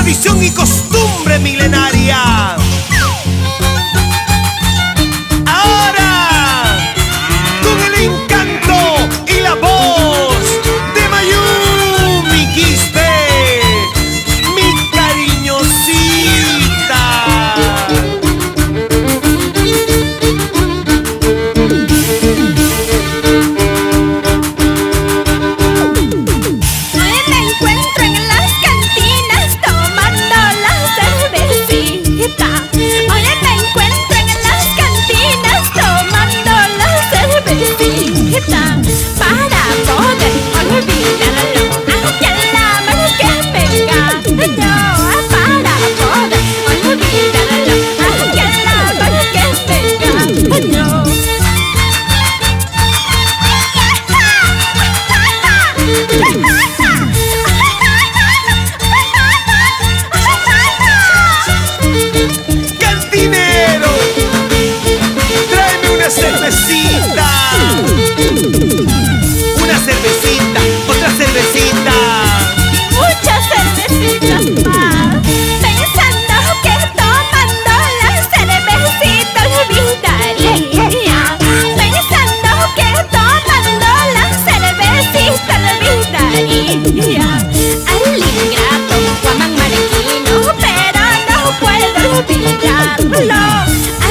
tradición y costumbre milenaria. Ahora, con el encanto y la voz de Mayumi Quispe, mi cariñosita. Hoy me encuentro en las cantinas tomando la cervecita. Hoy me encuentro en las cantinas tomando la cervecita para poder olvidarlo, aunque la vez que venga. No, para poder olvidarlo, aunque la vez que venga. No. Cantinero, tráeme una cervecita. Una cervecita, otra cervecita. Muchas cervecitas más, pensando que tomando la cervecita olvidaría, pensando que tomando la cervecita olvidaría al ingrato Juan Marquino, pero no puedo olvidarlo,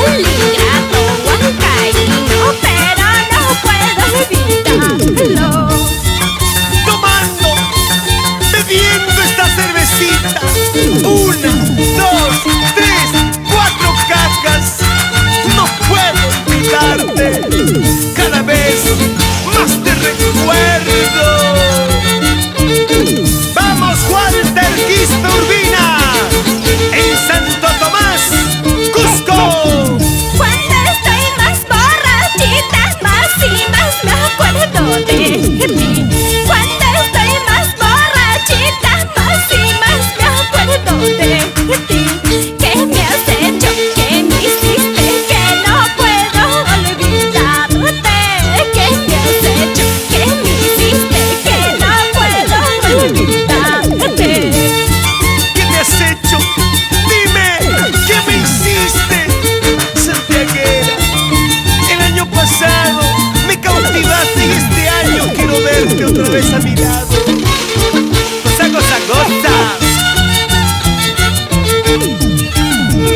al ingrato Juan Caíno, pero no puedo olvidarlo. Tomando, bebiendo esta cervecita. Una, dos, tres, cuatro cacas. No puedo olvidarte. Cada vez más te recuerdo. Vamos, Walter Quispe Urbina, en Santo Tomás, Cusco. Cuando estoy más borrachita, más y más me acuerdo de ti. Cuando estoy más borrachita, más y más me acuerdo de ti. ¿Qué me has hecho? ¿Qué me hiciste? Que no puedo olvidarte. ¿Qué me has hecho? ¿Qué me hiciste? Que no puedo olvidarte. ¿Qué me has hecho? Dime, ¿qué me hiciste? Santiaguera, el año pasado me cautivaste y este año quiero verte otra vez a mi lado. Goza, goza, goza.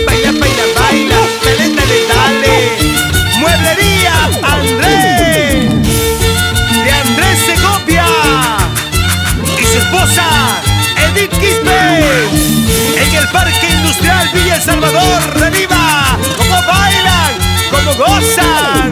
Baila, baila, baila, dale, dale, dale. Mueblería Andrés, de Andrés Segovia y su esposa Edith Quispe, en el Parque Industrial Villa El Salvador. ¡Reviva! ¡Cómo bailan! ¡Cómo gozan!